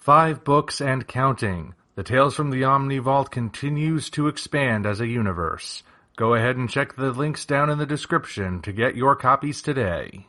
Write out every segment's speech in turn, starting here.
5 books and counting. The Tales from the Omni Vault continues to expand as a universe. Go ahead and check the links down in the description to get your copies today.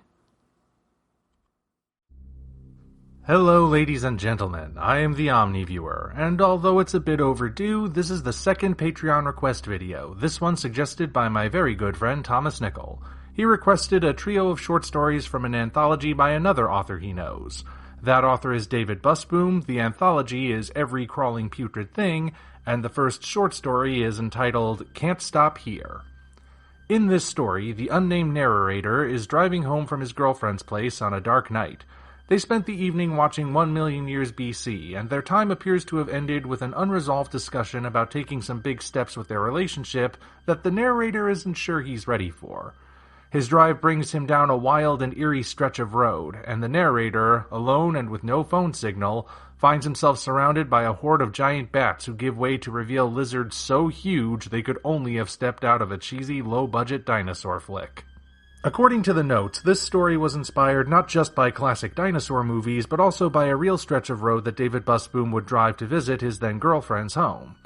Hello ladies and gentlemen, I am the Omni Viewer, and although it's a bit overdue, this is the second Patreon request video, this one suggested by my very good friend Thomas Nickel. He requested a trio of short stories from an anthology by another author he knows. That author is David Busboom, the anthology is Every Crawling Putrid Thing, and the first short story is entitled Can't Stop Here. In this story, the unnamed narrator is driving home from his girlfriend's place on a dark night. They spent the evening watching 1 million years BC, and their time appears to have ended with an unresolved discussion about taking some big steps with their relationship that the narrator isn't sure he's ready for. His drive brings him down a wild and eerie stretch of road, and the narrator, alone and with no phone signal, finds himself surrounded by a horde of giant bats who give way to reveal lizards so huge they could only have stepped out of a cheesy, low-budget dinosaur flick. According to the notes, this story was inspired not just by classic dinosaur movies, but also by a real stretch of road that David Busboom would drive to visit his then-girlfriend's home.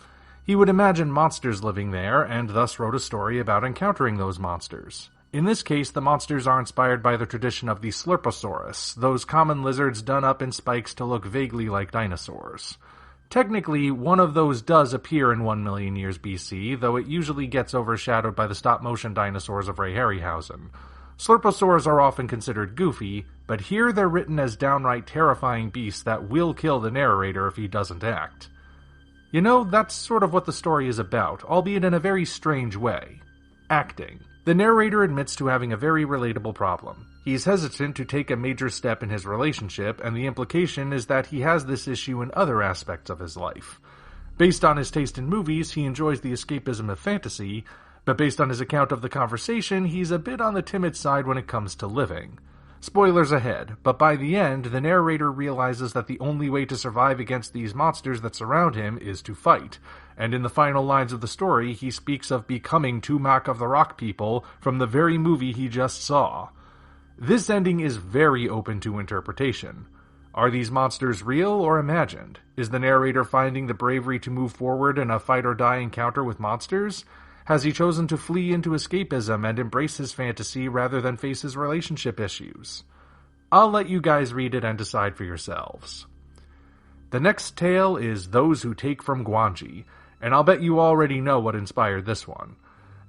He would imagine monsters living there, and thus wrote a story about encountering those monsters. In this case, the monsters are inspired by the tradition of the Slurposaurus, those common lizards done up in spikes to look vaguely like dinosaurs. Technically, one of those does appear in 1 million years BC, though it usually gets overshadowed by the stop-motion dinosaurs of Ray Harryhausen. Slurposaurs are often considered goofy, but here they're written as downright terrifying beasts that will kill the narrator if he doesn't act. You know, that's sort of what the story is about, albeit in a very strange way. Acting. The narrator admits to having a very relatable problem. He's hesitant to take a major step in his relationship, and the implication is that he has this issue in other aspects of his life. Based on his taste in movies, he enjoys the escapism of fantasy, but based on his account of the conversation, he's a bit on the timid side when it comes to living. Spoilers ahead, but by the end, the narrator realizes that the only way to survive against these monsters that surround him is to fight, and in the final lines of the story, he speaks of becoming Tumac of the Rock People from the very movie he just saw. This ending is very open to interpretation. Are these monsters real or imagined? Is the narrator finding the bravery to move forward in a fight-or-die encounter with monsters? Has he chosen to flee into escapism and embrace his fantasy rather than face his relationship issues? I'll let you guys read it and decide for yourselves. The next tale is Those Who Take from Guanji, and I'll bet you already know what inspired this one.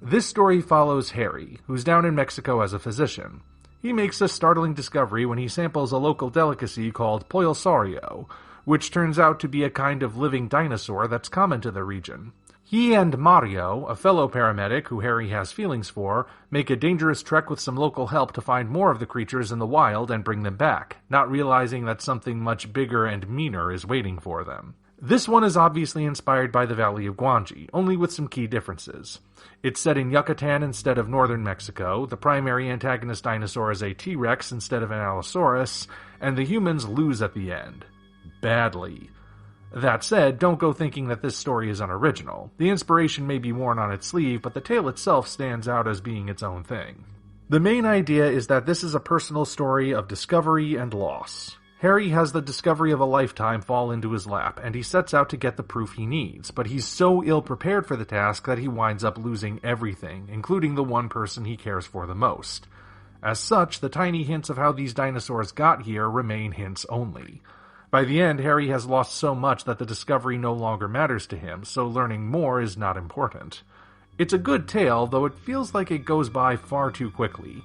This story follows Harry, who's down in Mexico as a physician. He makes a startling discovery when he samples a local delicacy called Poilsaurio, which turns out to be a kind of living dinosaur that's common to the region. He and Mario, a fellow paramedic who Harry has feelings for, make a dangerous trek with some local help to find more of the creatures in the wild and bring them back, not realizing that something much bigger and meaner is waiting for them. This one is obviously inspired by the Valley of Guanji, only with some key differences. It's set in Yucatan instead of northern Mexico, the primary antagonist dinosaur is a T-Rex instead of an Allosaurus, and the humans lose at the end. Badly. That said, don't go thinking that this story is unoriginal. The inspiration may be worn on its sleeve, but the tale itself stands out as being its own thing. The main idea is that this is a personal story of discovery and loss. Harry has the discovery of a lifetime fall into his lap, and he sets out to get the proof he needs, but he's so ill-prepared for the task that he winds up losing everything, including the one person he cares for the most. As such, the tiny hints of how these dinosaurs got here remain hints only. By the end, Harry has lost so much that the discovery no longer matters to him, so learning more is not important. It's a good tale, though it feels like it goes by far too quickly.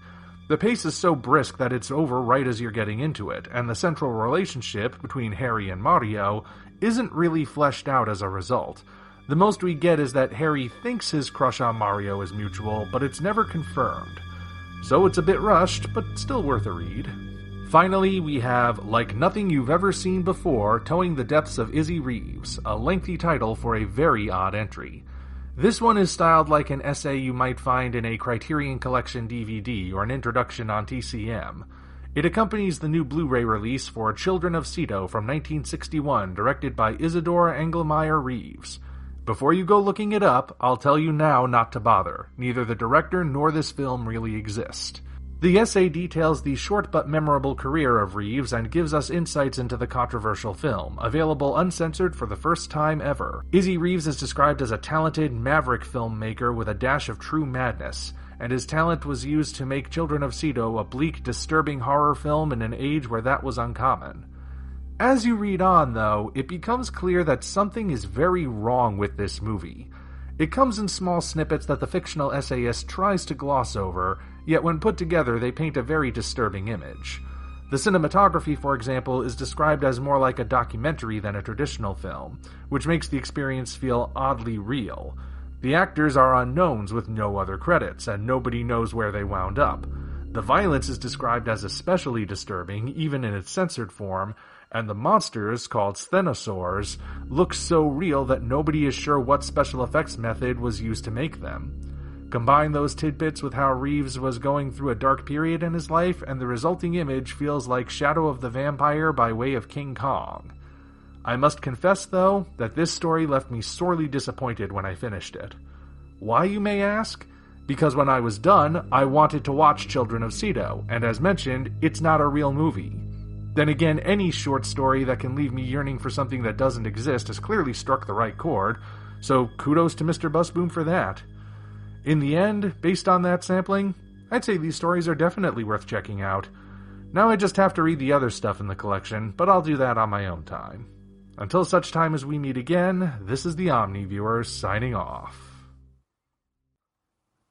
The pace is so brisk that it's over right as you're getting into it, and the central relationship between Harry and Mario isn't really fleshed out as a result. The most we get is that Harry thinks his crush on Mario is mutual, but it's never confirmed. So it's a bit rushed, but still worth a read. Finally, we have Like Nothing You've Ever Seen Before, Towing the Depths of Izzy Reeves, a lengthy title for a very odd entry. This one is styled like an essay you might find in a Criterion Collection DVD or an introduction on TCM. It accompanies the new Blu-ray release for Children of Ceto from 1961, directed by Isidore Engelmeyer Reeves. Before you go looking it up, I'll tell you now not to bother. Neither the director nor this film really exist. The essay details the short but memorable career of Reeves and gives us insights into the controversial film, available uncensored for the first time ever. Izzy Reeves is described as a talented, maverick filmmaker with a dash of true madness, and his talent was used to make Children of Cedo a bleak, disturbing horror film in an age where that was uncommon. As you read on, though, it becomes clear that something is very wrong with this movie. It comes in small snippets that the fictional essayist tries to gloss over, yet when put together they paint a very disturbing image. The cinematography, for example, is described as more like a documentary than a traditional film, which makes the experience feel oddly real. The actors are unknowns with no other credits, and nobody knows where they wound up. The violence is described as especially disturbing, even in its censored form, and the monsters, called Dinosaurs, look so real that nobody is sure what special effects method was used to make them. Combine those tidbits with how Reeves was going through a dark period in his life, and the resulting image feels like Shadow of the Vampire by way of King Kong. I must confess, though, that this story left me sorely disappointed when I finished it. Why, you may ask? Because when I was done, I wanted to watch Children of Cedo, and as mentioned, it's not a real movie. Then again, any short story that can leave me yearning for something that doesn't exist has clearly struck the right chord, so kudos to Mr. Busboom for that. In the end, based on that sampling, I'd say these stories are definitely worth checking out. Now I just have to read the other stuff in the collection, but I'll do that on my own time. Until such time as we meet again, this is the Omni Viewer signing off.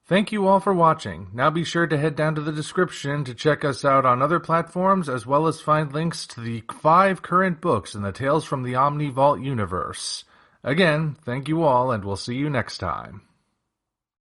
Thank you all for watching. Now be sure to head down to the description to check us out on other platforms, as well as find links to the 5 current books in the Tales from the Omni Vault universe. Again, thank you all, and we'll see you next time.